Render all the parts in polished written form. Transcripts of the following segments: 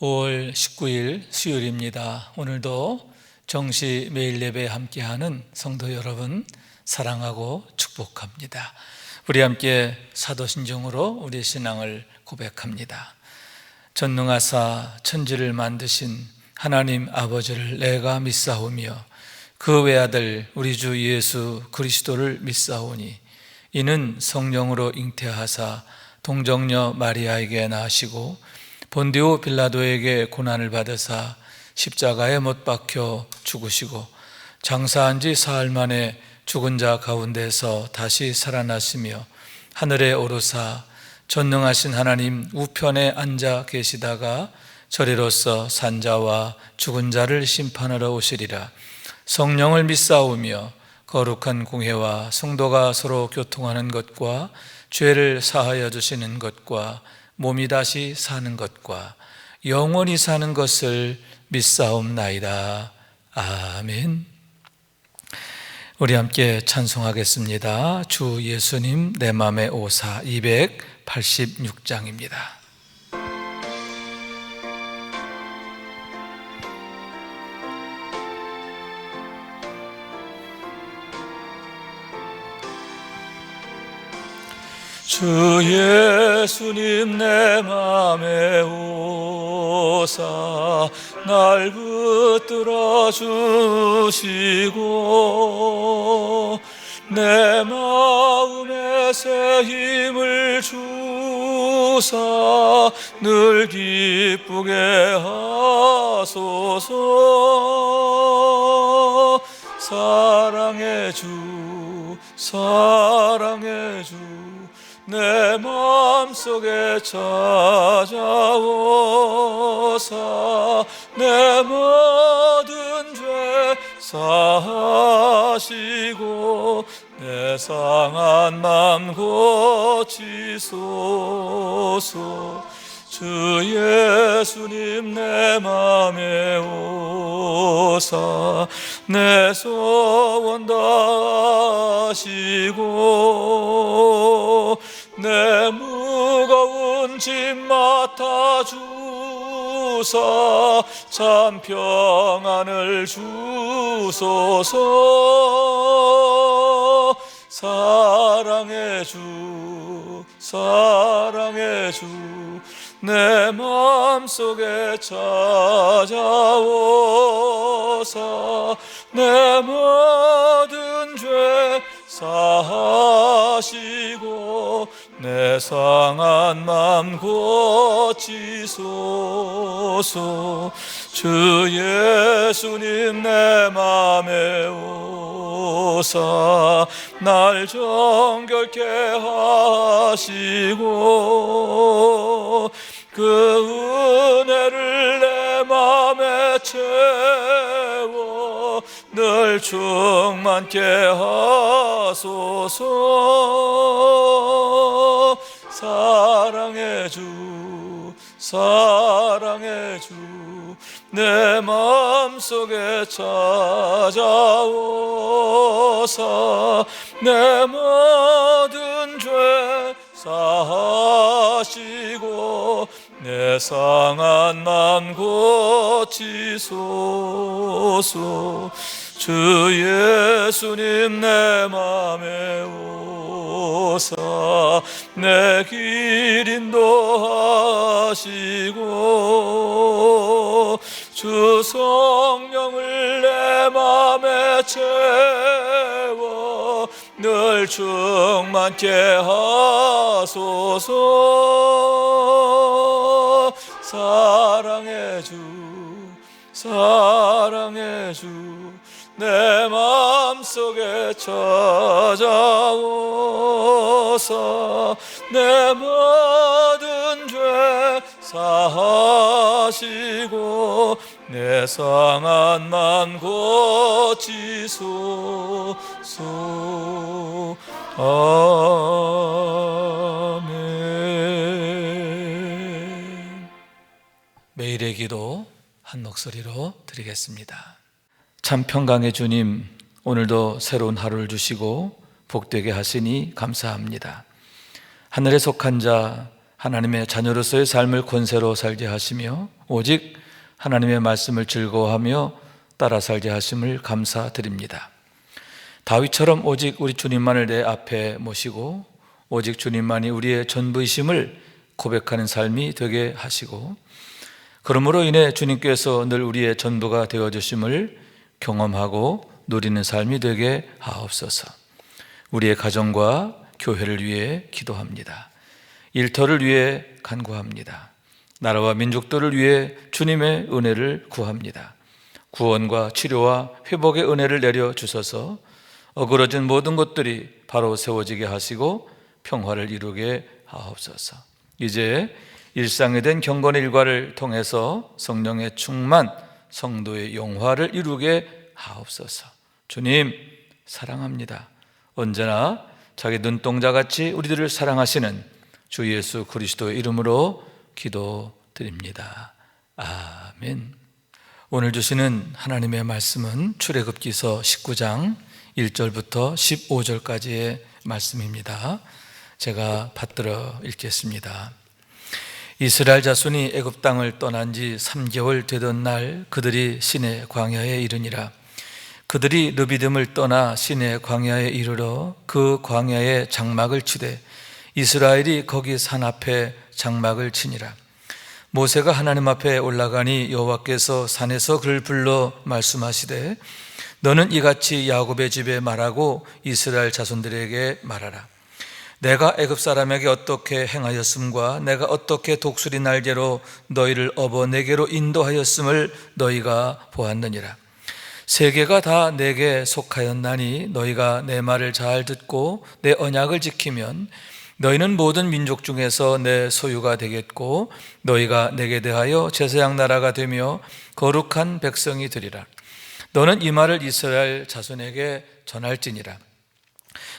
5월 19일 수요일입니다. 오늘도 정시 매일 예배에 함께하는 성도 여러분 사랑하고 축복합니다. 우리 함께 사도신경으로 우리의 신앙을 고백합니다. 전능하사 천지를 만드신 하나님 아버지를 내가 믿사오며 그 외아들 우리 주 예수 그리스도를 믿사오니 이는 성령으로 잉태하사 동정녀 마리아에게 나시고 본디오 빌라도에게 고난을 받으사 십자가에 못 박혀 죽으시고 장사한 지 사흘 만에 죽은 자 가운데서 다시 살아나시며 하늘에 오르사 전능하신 하나님 우편에 앉아 계시다가 저리로서 산자와 죽은 자를 심판하러 오시리라. 성령을 믿사오며 거룩한 공회와 성도가 서로 교통하는 것과 죄를 사하여 주시는 것과 몸이 다시 사는 것과 영원히 사는 것을 믿사옵나이다. 아멘. 우리 함께 찬송하겠습니다. 주 예수님 내 맘에 오사 286장입니다. 주 예수님 내 맘에 오사 날 붙들어 주시고 내 마음에 새 힘을 주사 늘 기쁘게 하소서. 사랑의 주 사랑의 주 내 마음속에 찾아오사 내 모든 죄 사하시고 내 상한 맘 고치소서. 주 예수님 내 맘에 오사 내 소원 다하시고 내 무거운 짐 맡아주사 참 평안을 주소서. 사랑의 주 사랑의 주 내 마음속에 찾아오사 내 모든 죄 사하시고 내 상한 맘 고치소서. 주 예수님 내 맘에 오사 날 정결케 하시고 그 은혜를 내 맘에 채워 늘 충만케 하소서. 사랑의 주 사랑의 주 내 마음속에 찾아오사 내 모든 죄 사하시고 내 상한 맘 고치소서. 주 예수님 내 맘에 오사 내 길 인도하시고 주 성령을 내 맘에 채워 늘 충만케 하소서. 사랑의 주 사랑의 주 내 마음속에 찾아오사 내 모든 죄 사하시고 내 상한 맘 고치소서. 아멘. 매일의 기도 한 목소리로 드리겠습니다. 참 평강의 주님, 오늘도 새로운 하루를 주시고 복되게 하시니 감사합니다. 하늘에 속한 자, 하나님의 자녀로서의 삶을 권세로 살게 하시며 오직 하나님의 말씀을 즐거워하며 따라 살게 하심을 감사드립니다. 다윗처럼 오직 우리 주님만을 내 앞에 모시고 오직 주님만이 우리의 전부이심을 고백하는 삶이 되게 하시고, 그러므로 인해 주님께서 늘 우리의 전부가 되어주심을 경험하고 누리는 삶이 되게 하옵소서. 우리의 가정과 교회를 위해 기도합니다. 일터를 위해 간구합니다. 나라와 민족들을 위해 주님의 은혜를 구합니다. 구원과 치료와 회복의 은혜를 내려주셔서 어그러진 모든 것들이 바로 세워지게 하시고 평화를 이루게 하옵소서. 이제 일상에 된 경건의 일과를 통해서 성령의 충만, 성도의 영화를 이루게 하옵소서. 주님 사랑합니다. 언제나 자기 눈동자같이 우리들을 사랑하시는 주 예수 그리스도의 이름으로 기도드립니다. 아멘. 오늘 주시는 하나님의 말씀은 출애굽기서 19장 1절부터 15절까지의 말씀입니다. 제가 받들어 읽겠습니다. 이스라엘 자손이 애굽 땅을 떠난 지 3개월 되던 날 그들이 시내 광야에 이르니라. 그들이 르비딤을 떠나 시내 광야에 이르러 그 광야에 장막을 치되 이스라엘이 거기 산 앞에 장막을 치니라. 모세가 하나님 앞에 올라가니 여호와께서 산에서 그를 불러 말씀하시되 너는 이같이 야곱의 집에 말하고 이스라엘 자손들에게 말하라. 내가 애굽 사람에게 어떻게 행하였음과 내가 어떻게 독수리 날개로 너희를 업어 내게로 인도하였음을 너희가 보았느니라. 세계가 다 내게 속하였나니 너희가 내 말을 잘 듣고 내 언약을 지키면 너희는 모든 민족 중에서 내 소유가 되겠고 너희가 내게 대하여 제사장 나라가 되며 거룩한 백성이 되리라. 너는 이 말을 이스라엘 자손에게 전할지니라.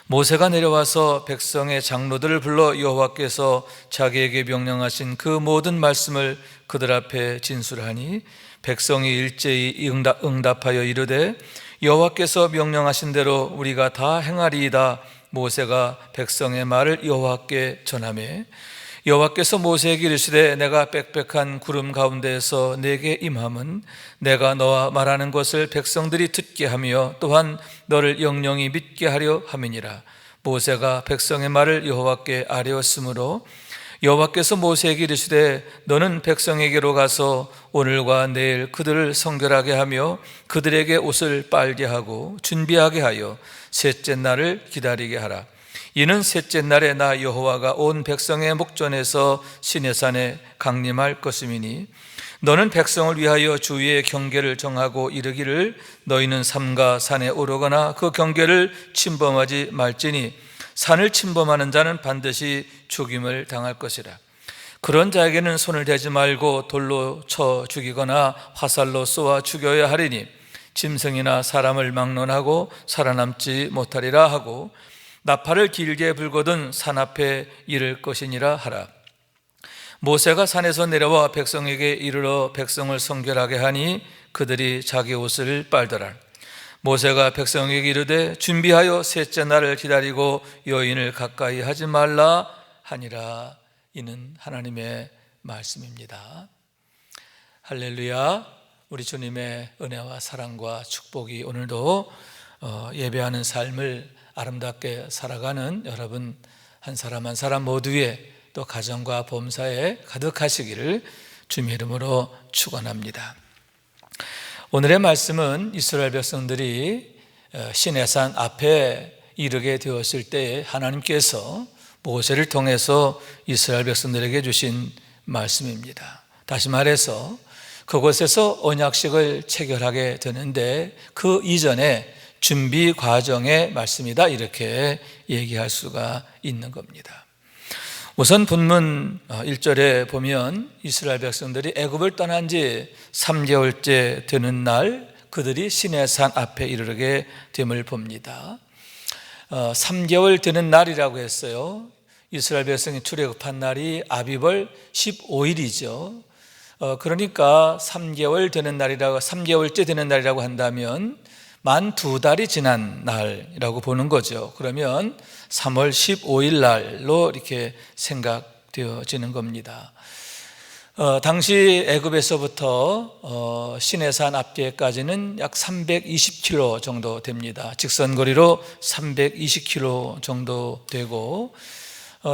모세가 내려와서 백성의 장로들을 불러 여호와께서 자기에게 명령하신 그 모든 말씀을 그들 앞에 진술하니 백성이 일제히 응답하여 이르되 여호와께서 명령하신 대로 우리가 다 행하리이다. 모세가 백성의 말을 여호와께 전하매 여호와께서 모세에게 이르시되 내가 빽빽한 구름 가운데에서 내게 임함은 내가 너와 말하는 것을 백성들이 듣게 하며 또한 너를 영영히 믿게 하려 함이니라. 모세가 백성의 말을 여호와께 아뢰었으므로 여호와께서 모세에게 이르시되 너는 백성에게로 가서 오늘과 내일 그들을 성결하게 하며 그들에게 옷을 빨게 하고 준비하게 하여 셋째 날을 기다리게 하라. 이는 셋째 날에 나 여호와가 온 백성의 목전에서 시내산에 강림할 것임이니 너는 백성을 위하여 주위의 경계를 정하고 이르기를 너희는 삼가 산에 오르거나 그 경계를 침범하지 말지니 산을 침범하는 자는 반드시 죽임을 당할 것이라. 그런 자에게는 손을 대지 말고 돌로 쳐 죽이거나 화살로 쏘아 죽여야 하리니 짐승이나 사람을 막론하고 살아남지 못하리라 하고 나팔을 길게 불거든 산 앞에 이를 것이니라 하라. 모세가 산에서 내려와 백성에게 이르러 백성을 성결하게 하니 그들이 자기 옷을 빨더라. 모세가 백성에게 이르되 준비하여 셋째 날을 기다리고 여인을 가까이 하지 말라 하니라. 이는 하나님의 말씀입니다. 할렐루야. 우리 주님의 은혜와 사랑과 축복이 오늘도 예배하는 삶을 아름답게 살아가는 여러분 한 사람 한 사람 모두의 또 가정과 범사에 가득하시기를 주님의 이름으로 축원합니다. 오늘의 말씀은 이스라엘 백성들이 시내산 앞에 이르게 되었을 때 하나님께서 모세를 통해서 이스라엘 백성들에게 주신 말씀입니다. 다시 말해서 그곳에서 언약식을 체결하게 되는데 그 이전에 준비 과정의 말씀이다, 이렇게 얘기할 수가 있는 겁니다. 우선 본문 1절에 보면 이스라엘 백성들이 애굽을 떠난 지 3개월째 되는 날 그들이 시내산 앞에 이르게 됨을 봅니다. 3개월 되는 날이라고 했어요. 이스라엘 백성이 출애굽한 날이 아비벌 15일이죠. 그러니까 3개월 되는 날이라고, 3개월째 되는 날이라고 한다면 만 2달이 지난 날이라고 보는 거죠. 그러면 3월 15일 날로 이렇게 생각되어집니다. 되어지는 겁니다. 당시 애굽에서부터 시내산 앞에까지는 약 320km 정도 됩니다. 직선거리로 320km 정도 되고,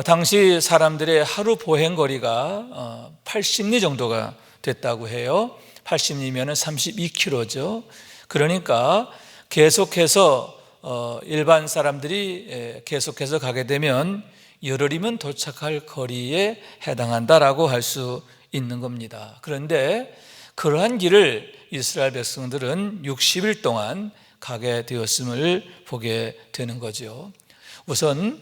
당시 사람들의 하루 보행거리가 80리 정도가 됐다고 해요. 80리면 32km죠. 그러니까 계속해서 일반 사람들이 계속해서 가게 되면 열흘이면 도착할 거리에 해당한다라고 할 수 있는 겁니다. 그런데 그러한 길을 이스라엘 백성들은 60일 동안 가게 되었음을 보게 되는 거죠. 우선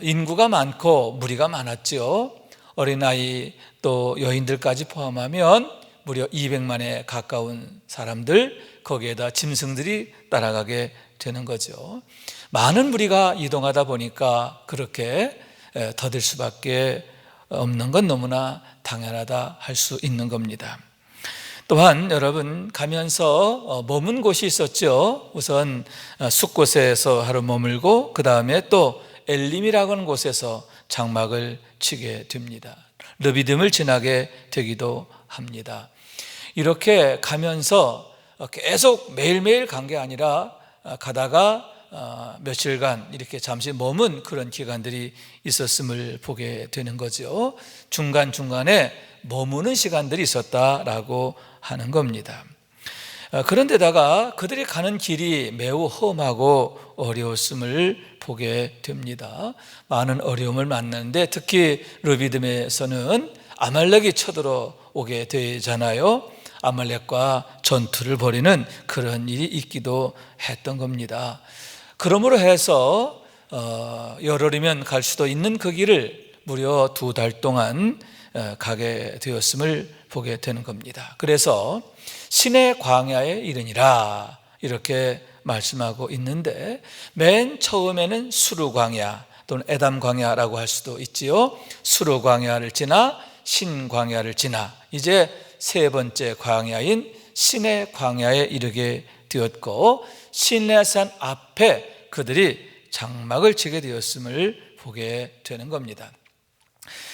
인구가 많고 무리가 많았죠. 어린아이 또 여인들까지 포함하면 무려 200만에 가까운 사람들, 거기에다 짐승들이 따라가게 되는 거죠. 많은 무리가 이동하다 보니까 그렇게 더딜 수밖에 없는 건 너무나 당연하다 할 수 있는 겁니다. 또한 여러분 가면서 머문 곳이 있었죠. 우선 숫곳에서 하루 머물고 그 다음에 또 엘림이라고 하는 곳에서 장막을 치게 됩니다. 르비딤을 지나게 되기도 합니다. 이렇게 가면서 계속 매일매일 간 게 아니라 가다가 며칠간 이렇게 잠시 머문 그런 기간들이 있었음을 보게 되는 거죠. 중간중간에 머무는 시간들이 있었다라고 하는 겁니다. 그런데다가 그들이 가는 길이 매우 험하고 어려웠음을 보게 됩니다. 많은 어려움을 만나는데 특히 르비딤에서는 아말렉이 쳐들어오게 되잖아요. 아말렉과 전투를 벌이는 그런 일이 있기도 했던 겁니다. 그러므로 해서 열흘이면 갈 수도 있는 그 길을 무려 2달 동안 가게 되었음을 보게 되는 겁니다. 그래서 신의 광야에 이르니라 이렇게 말씀하고 있는데, 맨 처음에는 수르 광야 또는 에담 광야라고 할 수도 있지요. 수르 광야를 지나 신 광야를 지나 이제 세 번째 광야인 신의 광야에 이르게 되었고, 시내산 앞에 그들이 장막을 치게 되었음을 보게 되는 겁니다.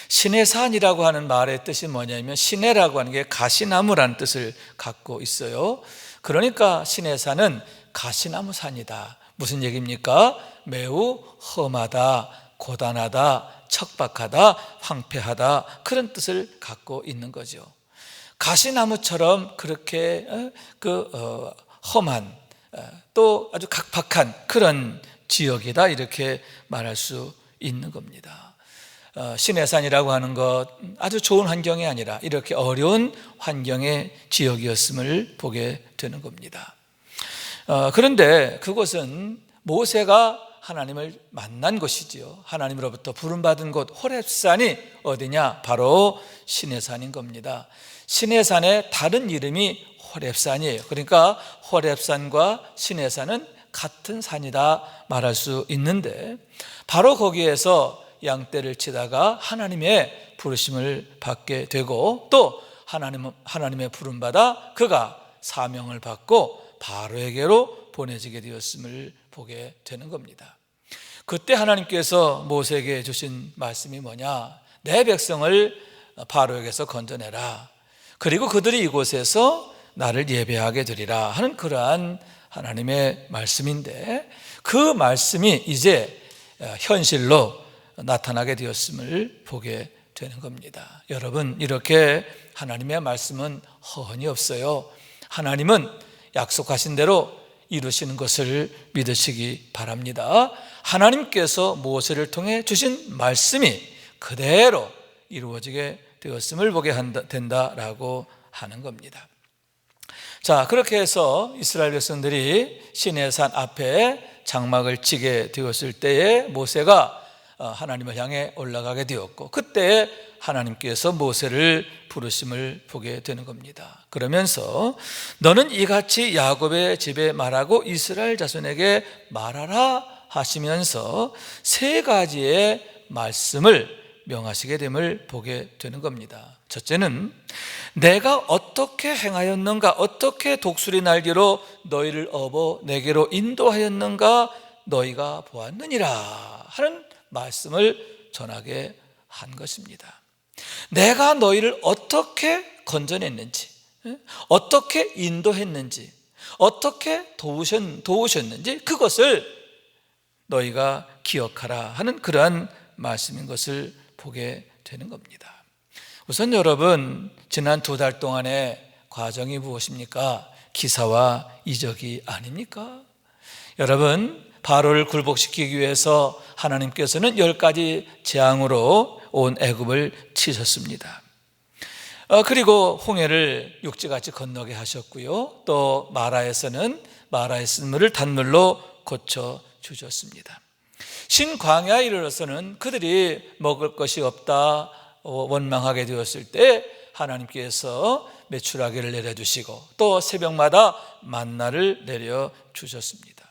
시내산이라고 하는 말의 뜻이 뭐냐면, 시내라고 하는 게 가시나무라는 뜻을 갖고 있어요. 그러니까 시내산은 가시나무 산이다. 무슨 얘기입니까? 매우 험하다, 고단하다, 척박하다, 황폐하다, 그런 뜻을 갖고 있는 거죠. 가시나무처럼 그렇게 험한 또 아주 각박한 그런 지역이다 이렇게 말할 수 있는 겁니다. 시내산이라고 하는 것 아주 좋은 환경이 아니라 이렇게 어려운 환경의 지역이었음을 보게 되는 겁니다. 그런데 그곳은 모세가 하나님을 만난 곳이지요. 하나님으로부터 부름받은 곳 호렙산이 어디냐? 바로 시내산인 겁니다. 시내산의 다른 이름이 호렙산이에요. 그러니까 호렙산과 시내산은 같은 산이다 말할 수 있는데, 바로 거기에서 양떼를 치다가 하나님의 부르심을 받게 되고, 또 하나님의 부름받아 그가 사명을 받고 바로에게로 보내지게 되었음을 보게 되는 겁니다. 그때 하나님께서 모세에게 주신 말씀이 뭐냐? 내 백성을 바로에게서 건져내라. 그리고 그들이 이곳에서 나를 예배하게 되리라 하는 그러한 하나님의 말씀인데, 그 말씀이 이제 현실로 나타나게 되었음을 보게 되는 겁니다. 여러분, 이렇게 하나님의 말씀은 허언이 없어요. 하나님은 약속하신 대로 이루시는 것을 믿으시기 바랍니다. 하나님께서 모세를 통해 주신 말씀이 그대로 이루어지게 되었음을 보게 된다라고 하는 겁니다. 자, 그렇게 해서 이스라엘 백성들이 시내산 앞에 장막을 치게 되었을 때에 모세가 하나님을 향해 올라가게 되었고, 그때 하나님께서 모세를 부르심을 보게 되는 겁니다. 그러면서 너는 이같이 야곱의 집에 말하고 이스라엘 자손에게 말하라 하시면서 3가지의 말씀을 명하시게 됨을 보게 되는 겁니다. 첫째는 내가 어떻게 행하였는가, 어떻게 독수리 날개로 너희를 업어 내게로 인도하였는가 너희가 보았느니라 하는 말씀을 전하게 한 것입니다. 내가 너희를 어떻게 건져냈는지, 어떻게 인도했는지, 어떻게 도우셨는지 그것을 너희가 기억하라 하는 그러한 말씀인 것을 보게 되는 겁니다. 우선 여러분, 지난 2달 동안의 과정이 무엇입니까? 기사와 이적이 아닙니까? 여러분, 바로를 굴복시키기 위해서 하나님께서는 10가지 재앙으로 온 애굽을 치셨습니다. 그리고 홍해를 육지같이 건너게 하셨고요, 또 마라에서는 마라의 쓴물을 단물로 고쳐 주셨습니다. 신광야에 이르러서는 그들이 먹을 것이 없다 원망하게 되었을 때 하나님께서 메추라기를 내려주시고 또 새벽마다 만나를 내려주셨습니다.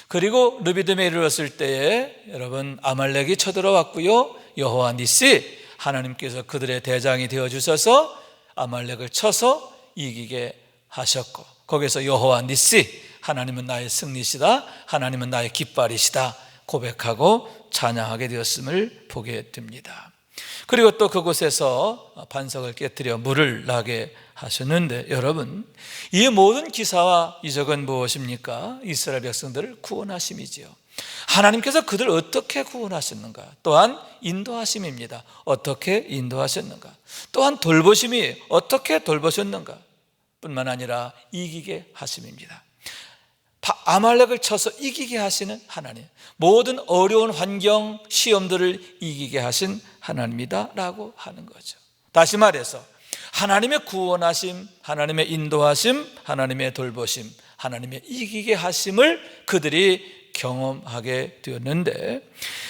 그리고 르비딤에 이르렀을 때에 여러분, 아말렉이 쳐들어왔고요, 여호와 니시 하나님께서 그들의 대장이 되어주셔서 아말렉을 쳐서 이기게 하셨고, 거기서 여호와 니시, 하나님은 나의 승리시다, 하나님은 나의 깃발이시다 고백하고 찬양하게 되었음을 보게 됩니다. 그리고 또 그곳에서 반석을 깨뜨려 물을 나게 하셨는데, 여러분, 이 모든 기사와 이적은 무엇입니까? 이스라엘 백성들을 구원하심이지요. 하나님께서 그들을 어떻게 구원하셨는가? 또한 인도하심입니다. 어떻게 인도하셨는가? 또한 돌보심이 어떻게 돌보셨는가? 뿐만 아니라 이기게 하심입니다. 아말렉을 쳐서 이기게 하시는 하나님, 모든 어려운 환경, 시험들을 이기게 하신 하나님이다 라고 하는 거죠. 다시 말해서 하나님의 구원하심, 하나님의 인도하심, 하나님의 돌보심, 하나님의 이기게 하심을 그들이 경험하게 되었는데,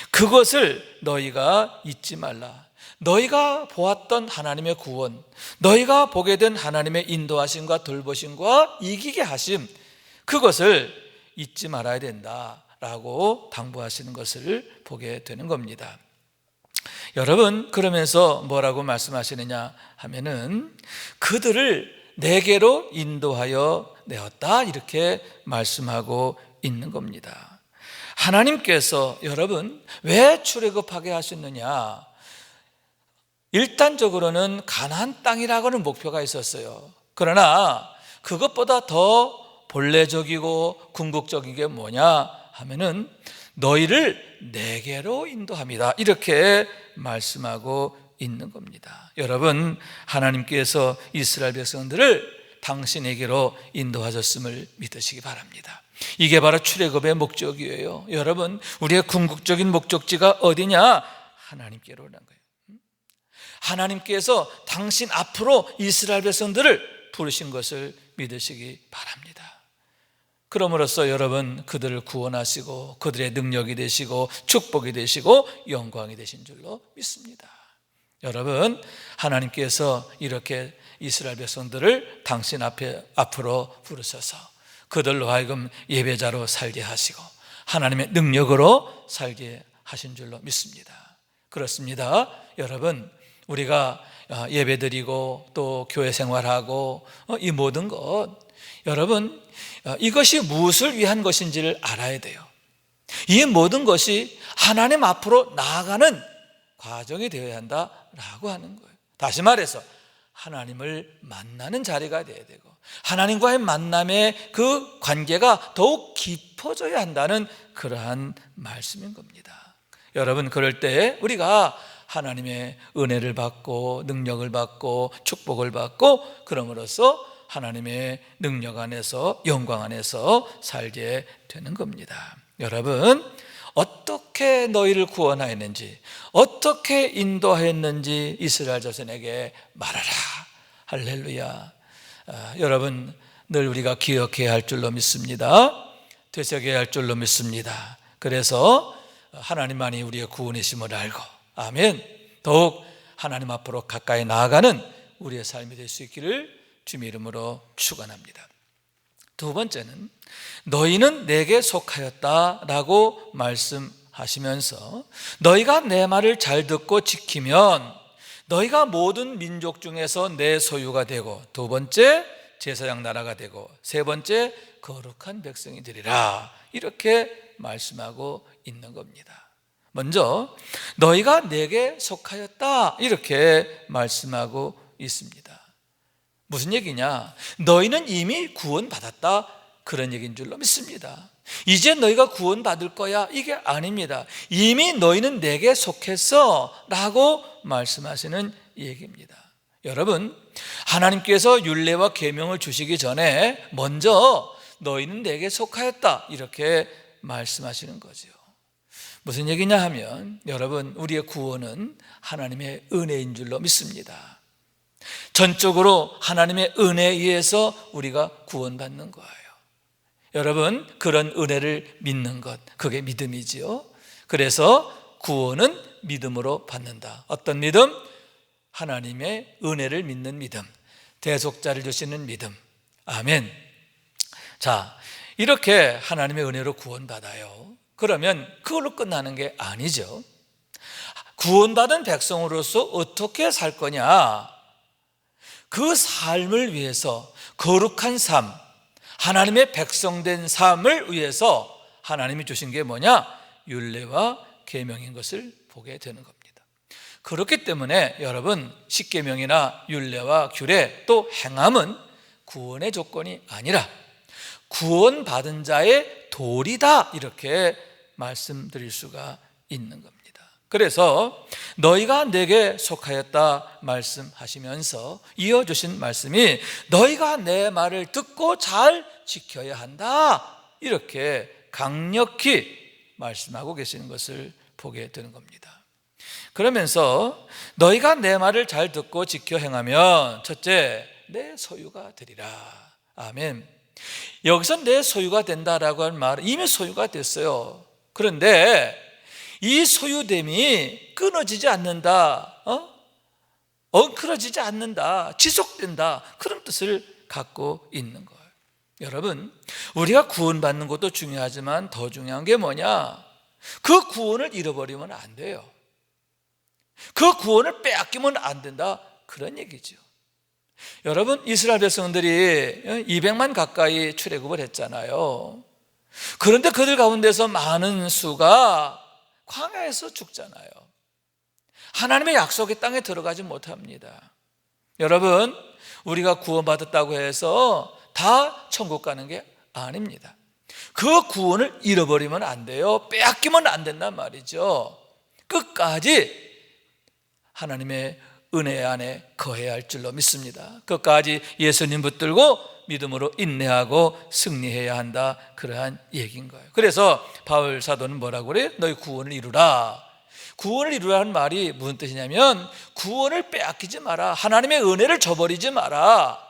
그것을 너희가 잊지 말라. 너희가 보았던 하나님의 구원, 너희가 보게 된 하나님의 인도하심과 돌보심과 이기게 하심, 그것을 잊지 말아야 된다라고 당부하시는 것을 보게 되는 겁니다. 여러분, 그러면서 뭐라고 말씀하시느냐 하면은 그들을 내게로 인도하여 내었다, 이렇게 말씀하고 있는 겁니다. 하나님께서 여러분 왜 출애굽하게 하셨느냐? 일단적으로는 가나안 땅이라고는 목표가 있었어요. 그러나 그것보다 더 본래적이고 궁극적인 게 뭐냐 하면은 너희를 내게로 인도합니다, 이렇게 말씀하고 있는 겁니다. 여러분, 하나님께서 이스라엘 백성들을 당신에게로 인도하셨음을 믿으시기 바랍니다. 이게 바로 출애굽의 목적이에요. 여러분, 우리의 궁극적인 목적지가 어디냐? 하나님께로라는 거예요. 하나님께서 당신 앞으로 이스라엘 백성들을 부르신 것을 믿으시기 바랍니다. 그럼으로써 여러분, 그들을 구원하시고 그들의 능력이 되시고 축복이 되시고 영광이 되신 줄로 믿습니다. 여러분, 하나님께서 이렇게 이스라엘 백성들을 당신 앞으로 부르셔서 그들로 하여금 예배자로 살게 하시고 하나님의 능력으로 살게 하신 줄로 믿습니다. 그렇습니다. 여러분, 우리가 예배드리고 또 교회 생활하고 이 모든 것, 여러분, 이것이 무엇을 위한 것인지를 알아야 돼요. 이 모든 것이 하나님 앞으로 나아가는 과정이 되어야 한다라고 하는 거예요. 다시 말해서 하나님을 만나는 자리가 되어야 되고 하나님과의 만남의 그 관계가 더욱 깊어져야 한다는 그러한 말씀인 겁니다. 여러분, 그럴 때 우리가 하나님의 은혜를 받고 능력을 받고 축복을 받고 그럼으로써 하나님의 능력 안에서 영광 안에서 살게 되는 겁니다. 여러분, 어떻게 너희를 구원하였는지, 어떻게 인도하였는지 이스라엘 자손에게 말하라. 할렐루야. 여러분, 늘 우리가 기억해야 할 줄로 믿습니다. 되새겨야 할 줄로 믿습니다. 그래서 하나님만이 우리의 구원이심을 알고, 아멘, 더욱 하나님 앞으로 가까이 나아가는 우리의 삶이 될 수 있기를 주님의 이름으로 축원합니다. 두 번째는 너희는 내게 속하였다라고 말씀하시면서 너희가 내 말을 잘 듣고 지키면 너희가 모든 민족 중에서 내 소유가 되고, 두 번째 제사장 나라가 되고, 세 번째 거룩한 백성이 되리라, 이렇게 말씀하고 있는 겁니다. 먼저 너희가 내게 속하였다 이렇게 말씀하고 있습니다. 무슨 얘기냐? 너희는 이미 구원받았다 그런 얘기인 줄로 믿습니다. 이제 너희가 구원받을 거야 이게 아닙니다. 이미 너희는 내게 속했어 라고 말씀하시는 얘기입니다. 여러분, 하나님께서 율례와 계명을 주시기 전에 먼저 너희는 내게 속하였다 이렇게 말씀하시는 거죠. 무슨 얘기냐 하면 여러분, 우리의 구원은 하나님의 은혜인 줄로 믿습니다. 전적으로 하나님의 은혜에 의해서 우리가 구원받는 거예요. 여러분, 그런 은혜를 믿는 것, 그게 믿음이지요. 그래서 구원은 믿음으로 받는다. 어떤 믿음? 하나님의 은혜를 믿는 믿음, 대속자를 주시는 믿음. 아멘. 자, 이렇게 하나님의 은혜로 구원받아요. 그러면 그걸로 끝나는 게 아니죠. 구원받은 백성으로서 어떻게 살 거냐? 그 삶을 위해서 거룩한 삶, 하나님의 백성된 삶을 위해서 하나님이 주신 게 뭐냐? 율례와 계명인 것을 보게 되는 겁니다. 그렇기 때문에 여러분, 십계명이나 율례와 규례 또 행함은 구원의 조건이 아니라 구원받은 자의 도리다 이렇게 말씀드릴 수가 있는 겁니다. 그래서 너희가 내게 속하였다 말씀하시면서 이어주신 말씀이 너희가 내 말을 듣고 잘 지켜야 한다 이렇게 강력히 말씀하고 계시는 것을 보게 되는 겁니다. 그러면서 너희가 내 말을 잘 듣고 지켜 행하면 첫째, 내 소유가 되리라. 아멘. 여기서 내 소유가 된다라고 하는 말은 이미 소유가 됐어요. 그런데 이 소유됨이 끊어지지 않는다, 엉클어지지 않는다, 지속된다, 그런 뜻을 갖고 있는 거예요. 여러분, 우리가 구원받는 것도 중요하지만 더 중요한 게 뭐냐? 그 구원을 잃어버리면 안 돼요. 그 구원을 빼앗기면 안 된다, 그런 얘기죠. 여러분, 이스라엘 백성들이 200만 가까이 출애굽을 했잖아요. 그런데 그들 가운데서 많은 수가 광야에서 죽잖아요. 하나님의 약속의 땅에 들어가지 못합니다. 여러분, 우리가 구원받았다고 해서 다 천국 가는 게 아닙니다. 그 구원을 잃어버리면 안 돼요. 빼앗기면 안 된단 말이죠. 끝까지 하나님의 은혜 안에 거해야 할 줄로 믿습니다. 끝까지 예수님 붙들고 믿음으로 인내하고 승리해야 한다, 그러한 얘기인 거예요. 그래서 바울 사도는 뭐라고 그래요? 너희 구원을 이루라. 구원을 이루라는 말이 무슨 뜻이냐면 구원을 빼앗기지 마라, 하나님의 은혜를 저버리지 마라.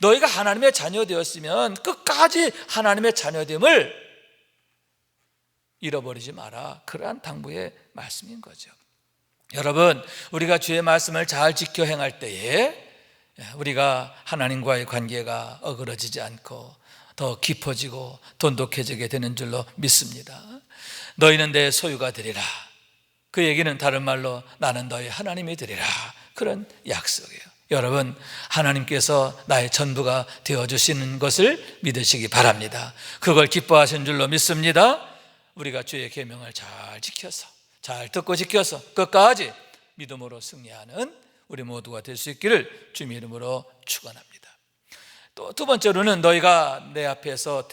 너희가 하나님의 자녀 되었으면 끝까지 하나님의 자녀됨을 잃어버리지 마라, 그러한 당부의 말씀인 거죠. 여러분, 우리가 주의 말씀을 잘 지켜 행할 때에 우리가 하나님과의 관계가 어그러지지 않고 더 깊어지고 돈독해지게 되는 줄로 믿습니다. 너희는 내 소유가 되리라. 그 얘기는 다른 말로 나는 너희 하나님이 되리라, 그런 약속이에요. 여러분, 하나님께서 나의 전부가 되어주시는 것을 믿으시기 바랍니다. 그걸 기뻐하시는 줄로 믿습니다. 우리가 주의 계명을 잘 지켜서, 잘 듣고 지켜서 끝까지 믿음으로 승리하는 우리 모두가 될 수 있기를 주님의 이름으로 축원합니다. 또 두 번째로는 너희가 내 앞에서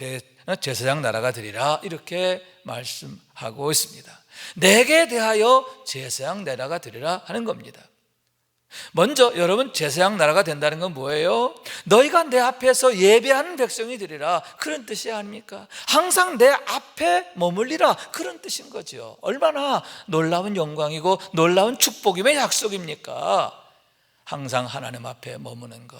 제사장 나라가 되리라 이렇게 말씀하고 있습니다. 내게 대하여 제사장 나라가 되리라 하는 겁니다. 먼저 여러분, 제사장 나라가 된다는 건 뭐예요? 너희가 내 앞에서 예배하는 백성이 되리라, 그런 뜻이 아닙니까? 항상 내 앞에 머물리라, 그런 뜻인 거죠. 얼마나 놀라운 영광이고 놀라운 축복임의 약속입니까? 항상 하나님 앞에 머무는 것.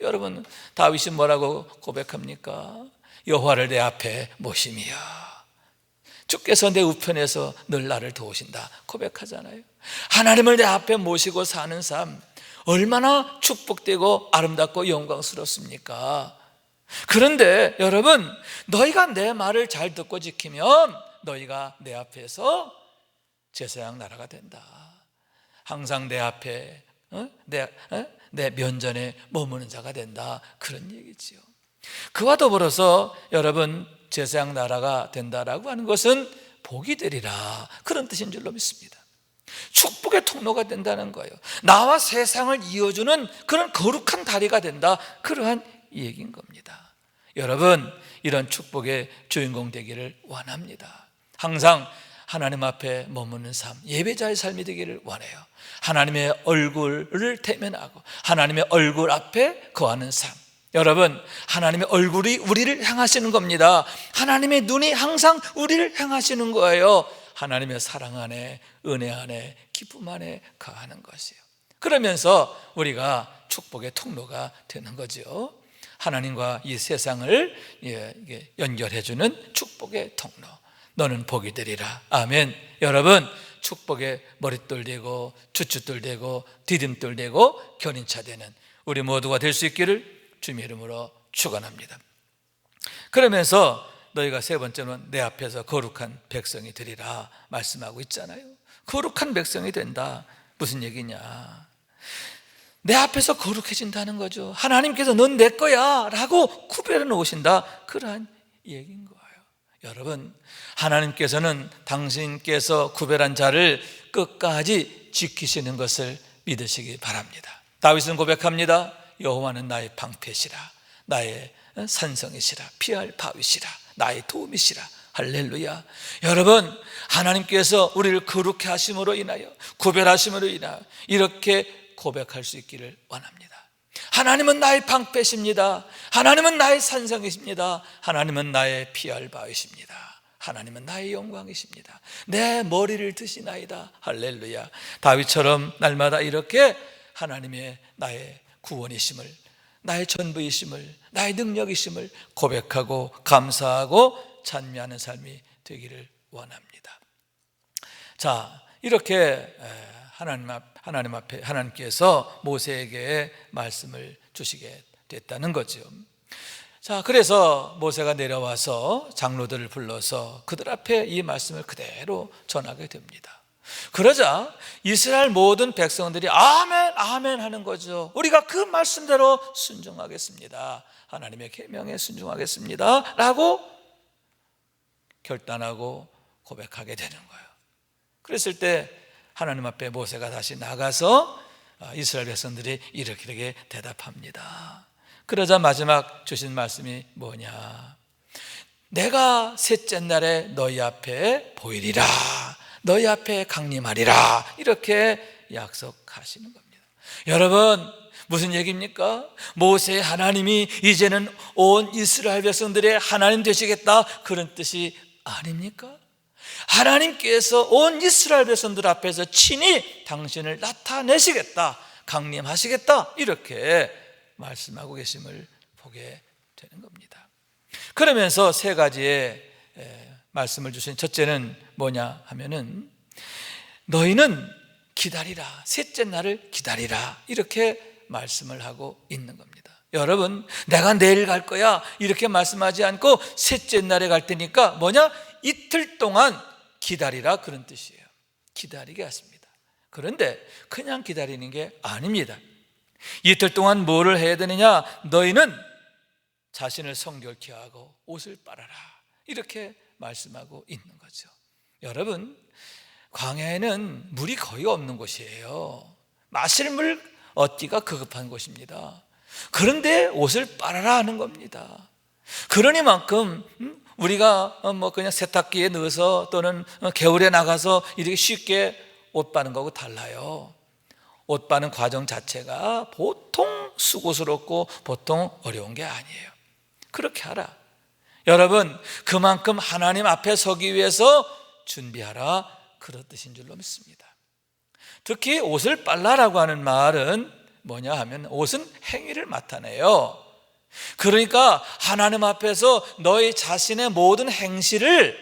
여러분, 다윗이 뭐라고 고백합니까? 여호와를 내 앞에 모심이여, 주께서 내 우편에서 늘 나를 도우신다 고백하잖아요. 하나님을 내 앞에 모시고 사는 삶, 얼마나 축복되고 아름답고 영광스럽습니까? 그런데 여러분, 너희가 내 말을 잘 듣고 지키면 너희가 내 앞에서 제사장 나라가 된다. 항상 내 앞에 내 면전에 머무는 자가 된다, 그런 얘기지요. 그와 더불어서 여러분, 제사장 나라가 된다라고 하는 것은 복이 되리라, 그런 뜻인 줄로 믿습니다. 축복의 통로가 된다는 거예요. 나와 세상을 이어주는 그런 거룩한 다리가 된다, 그러한 얘기인 겁니다. 여러분, 이런 축복의 주인공 되기를 원합니다. 항상 하나님 앞에 머무는 삶, 예배자의 삶이 되기를 원해요. 하나님의 얼굴을 대면하고 하나님의 얼굴 앞에 거하는 삶. 여러분, 하나님의 얼굴이 우리를 향하시는 겁니다. 하나님의 눈이 항상 우리를 향하시는 거예요. 하나님의 사랑 안에, 은혜 안에, 기쁨 안에 거하는 것이에요. 그러면서 우리가 축복의 통로가 되는 거죠. 하나님과 이 세상을 연결해주는 축복의 통로. 너는 복이 되리라. 아멘. 여러분, 축복의 머릿돌 되고 주춧돌 되고 디딤돌 되고 견인차 되는 우리 모두가 될 수 있기를 주님의 이름으로 축원합니다. 그러면서 너희가 세 번째는 내 앞에서 거룩한 백성이 되리라 말씀하고 있잖아요. 거룩한 백성이 된다, 무슨 얘기냐? 내 앞에서 거룩해진다는 거죠. 하나님께서 넌 내 거야 라고 구별해 놓으신다, 그러한 얘기인 거예요. 여러분, 하나님께서는 당신께서 구별한 자를 끝까지 지키시는 것을 믿으시기 바랍니다. 다윗은 고백합니다. 여호와는 나의 방패시라, 나의 산성이시라, 피할 바위시라, 나의 도움이시라. 할렐루야. 여러분, 하나님께서 우리를 거룩해 하심으로 인하여, 구별하심으로 인하여 이렇게 고백할 수 있기를 원합니다. 하나님은 나의 방패십니다. 하나님은 나의 산성이십니다. 하나님은 나의 피할 바위십니다. 하나님은 나의 영광이십니다. 내 머리를 드시나이다. 할렐루야. 다윗처럼 날마다 이렇게 하나님의 나의 구원이심을, 나의 전부이심을, 나의 능력이심을 고백하고 감사하고 찬미하는 삶이 되기를 원합니다. 자, 이렇게 하나님 앞에 하나님께서 모세에게 말씀을 주시게 됐다는 거죠. 자, 그래서 모세가 내려와서 장로들을 불러서 그들 앞에 이 말씀을 그대로 전하게 됩니다. 그러자 이스라엘 모든 백성들이 아멘 아멘 하는 거죠. 우리가 그 말씀대로 순종하겠습니다, 하나님의 계명에 순종하겠습니다 라고 결단하고 고백하게 되는 거예요. 그랬을 때 하나님 앞에 모세가 다시 나가서 이스라엘 백성들이 이렇게 대답합니다. 그러자 마지막 주신 말씀이 뭐냐? 내가 셋째 날에 너희 앞에 보이리라, 너희 앞에 강림하리라, 이렇게 약속하시는 겁니다. 여러분, 무슨 얘기입니까? 모세 하나님이 이제는 온 이스라엘 백성들의 하나님 되시겠다, 그런 뜻이 아닙니까? 하나님께서 온 이스라엘 백성들 앞에서 친히 당신을 나타내시겠다, 강림하시겠다, 이렇게 말씀하고 계심을 보게 되는 겁니다. 그러면서 세 가지의 말씀을 주신, 첫째는 뭐냐 하면은 너희는 기다리라, 셋째 날을 기다리라, 이렇게 말씀을 하고 있는 겁니다. 여러분, 내가 내일 갈 거야 이렇게 말씀하지 않고 셋째 날에 갈 테니까 뭐냐? 이틀 동안 기다리라, 그런 뜻이에요. 기다리게 하십니다. 그런데 그냥 기다리는 게 아닙니다. 이틀 동안 뭐를 해야 되느냐? 너희는 자신을 성결케 하고 옷을 빨아라, 이렇게 말씀하고 있는 거죠. 여러분, 광야에는 물이 거의 없는 곳이에요. 마실 물 얻기가 급급한 곳입니다. 그런데 옷을 빨아라 하는 겁니다. 그러니만큼 우리가 그냥 세탁기에 넣어서 또는 겨울에 나가서 이렇게 쉽게 옷 빠는 거하고 달라요. 옷 빠는 과정 자체가 보통 수고스럽고 보통 어려운 게 아니에요. 그렇게 하라. 여러분, 그만큼 하나님 앞에 서기 위해서 준비하라, 그런 뜻인 줄로 믿습니다. 특히 옷을 빨라라고 하는 말은 뭐냐 하면 옷은 행위를 나타내요. 그러니까 하나님 앞에서 너희 자신의 모든 행실을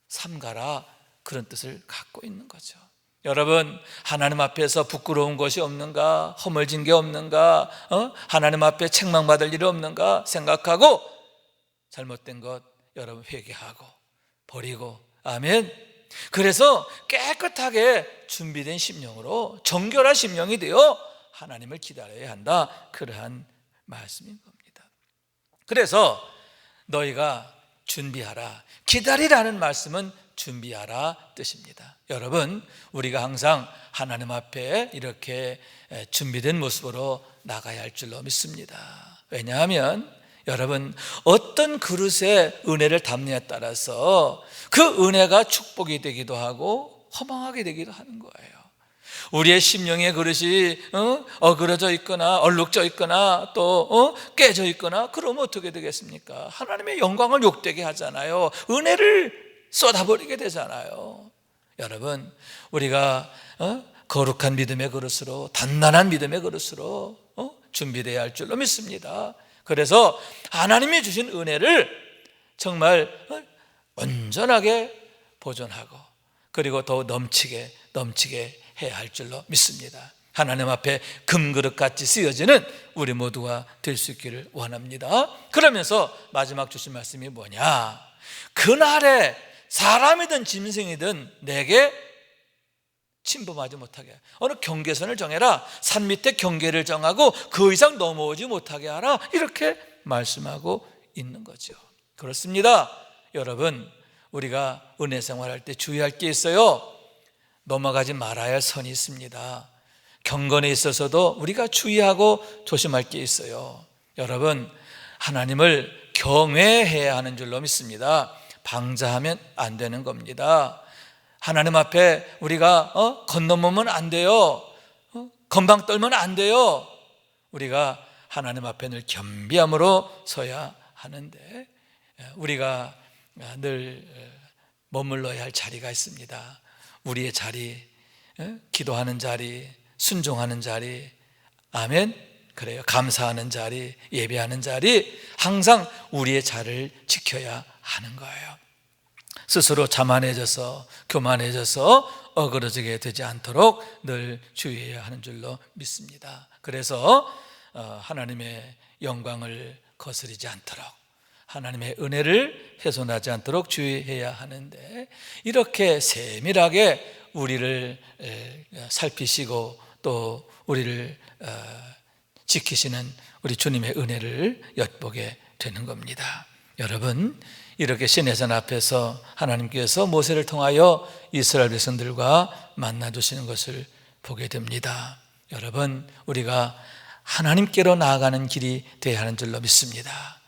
삼가라, 그런 뜻을 갖고 있는 거죠. 여러분, 하나님 앞에서 부끄러운 것이 없는가, 허물진 게 없는가, 하나님 앞에 책망받을 일이 없는가 생각하고 잘못된 것 여러분 회개하고 버리고, 아멘. 그래서 깨끗하게 준비된 심령으로, 정결한 심령이 되어 하나님을 기다려야 한다, 그러한 말씀인 겁니다. 그래서 너희가 준비하라. 기다리라는 말씀은 준비하라 뜻입니다. 여러분, 우리가 항상 하나님 앞에 이렇게 준비된 모습으로 나가야 할 줄로 믿습니다. 왜냐하면 여러분, 어떤 그릇에 은혜를 담느냐에 따라서 그 은혜가 축복이 되기도 하고 허망하게 되기도 하는 거예요. 우리의 심령의 그릇이 어그러져 있거나 얼룩져 있거나 또 깨져 있거나 그러면 어떻게 되겠습니까? 하나님의 영광을 욕되게 하잖아요. 은혜를 쏟아버리게 되잖아요. 여러분, 우리가 거룩한 믿음의 그릇으로, 단단한 믿음의 그릇으로 준비되어야 할 줄로 믿습니다. 그래서 하나님이 주신 은혜를 정말 온전하게 보존하고 그리고 더 넘치게 해야 할 줄로 믿습니다. 하나님 앞에 금그릇같이 쓰여지는 우리 모두가 될 수 있기를 원합니다. 그러면서 마지막 주신 말씀이 뭐냐? 그날에 사람이든 짐승이든 내게 침범하지 못하게 어느 경계선을 정해라. 산 밑에 경계를 정하고 그 이상 넘어오지 못하게 하라. 이렇게 말씀하고 있는 거죠. 그렇습니다. 여러분, 우리가 은혜 생활할 때 주의할 게 있어요. 넘어가지 말아야 할 선이 있습니다. 경건에 있어서도 우리가 주의하고 조심할 게 있어요. 여러분, 하나님을 경외해야 하는 줄로 믿습니다. 방자하면 안 되는 겁니다. 하나님 앞에 우리가 건너면 안 돼요. 건방 떨면 안 돼요. 우리가 하나님 앞에 늘 겸비함으로 서야 하는데 우리가 늘 머물러야 할 자리가 있습니다. 우리의 자리, 기도하는 자리, 순종하는 자리, 아멘. 그래요. 감사하는 자리, 예배하는 자리, 항상 우리의 자리를 지켜야 하는 거예요. 스스로 자만해져서 교만해져서 어그러지게 되지 않도록 늘 주의해야 하는 줄로 믿습니다. 그래서 하나님의 영광을 거스르지 않도록, 하나님의 은혜를 훼손하지 않도록 주의해야 하는데, 이렇게 세밀하게 우리를 살피시고 또 우리를 지키시는 우리 주님의 은혜를 엿보게 되는 겁니다. 여러분, 이렇게 시내산 앞에서 하나님께서 모세를 통하여 이스라엘 백성들과 만나주시는 것을 보게 됩니다. 여러분, 우리가 하나님께로 나아가는 길이 되어야 하는 줄로 믿습니다.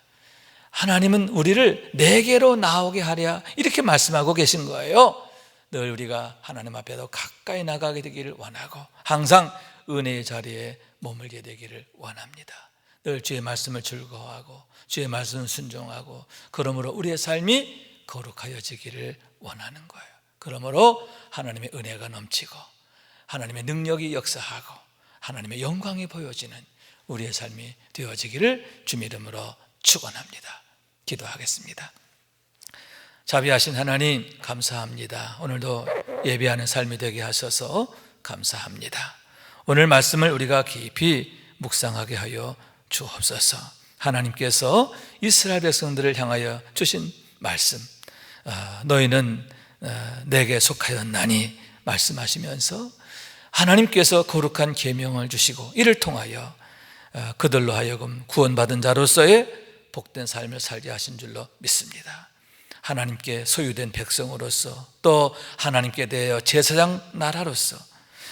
하나님은 우리를 내게로 나오게 하랴 이렇게 말씀하고 계신 거예요. 늘 우리가 하나님 앞에 더 가까이 나가게 되기를 원하고 항상 은혜의 자리에 머물게 되기를 원합니다. 늘 주의 말씀을 즐거워하고 주의 말씀을 순종하고 그러므로 우리의 삶이 거룩하여지기를 원하는 거예요. 그러므로 하나님의 은혜가 넘치고 하나님의 능력이 역사하고 하나님의 영광이 보여지는 우리의 삶이 되어지기를 주의 이름으로 축원합니다. 기도하겠습니다. 자비하신 하나님, 감사합니다. 오늘도 예배하는 삶이 되게 하셔서 감사합니다. 오늘 말씀을 우리가 깊이 묵상하게 하여 주옵소서. 하나님께서 이스라엘 백성들을 향하여 주신 말씀, 너희는 내게 속하였나니 말씀하시면서 하나님께서 거룩한 계명을 주시고 이를 통하여 그들로 하여금 구원받은 자로서의 복된 삶을 살게 하신 줄로 믿습니다. 하나님께 소유된 백성으로서 또 하나님께 대하여 제사장 나라로서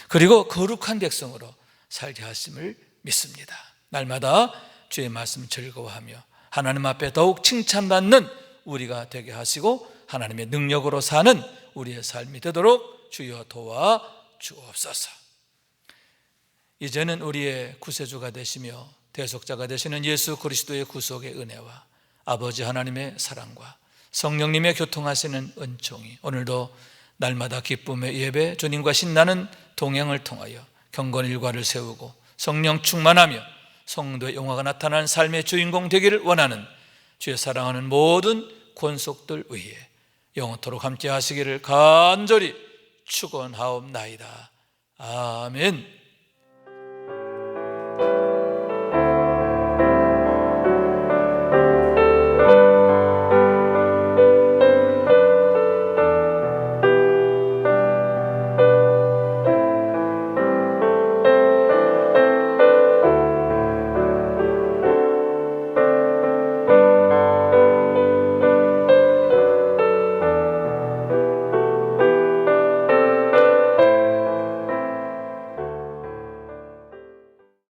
그리고 거룩한 백성으로 살게 하심을 믿습니다. 날마다 주의 말씀 즐거워하며 하나님 앞에 더욱 칭찬받는 우리가 되게 하시고 하나님의 능력으로 사는 우리의 삶이 되도록 주여 도와 주옵소서. 이제는 우리의 구세주가 되시며 대속자가 되시는 예수 그리스도의 구속의 은혜와 아버지 하나님의 사랑과 성령님의 교통하시는 은총이 오늘도 날마다 기쁨의 예배 주님과 신나는 동행을 통하여 경건 일과를 세우고 성령 충만하며 성도의 영화가 나타나는 삶의 주인공 되기를 원하는 주의 사랑하는 모든 권속들 위해 영원토록 함께 하시기를 간절히 축원하옵나이다. 아멘.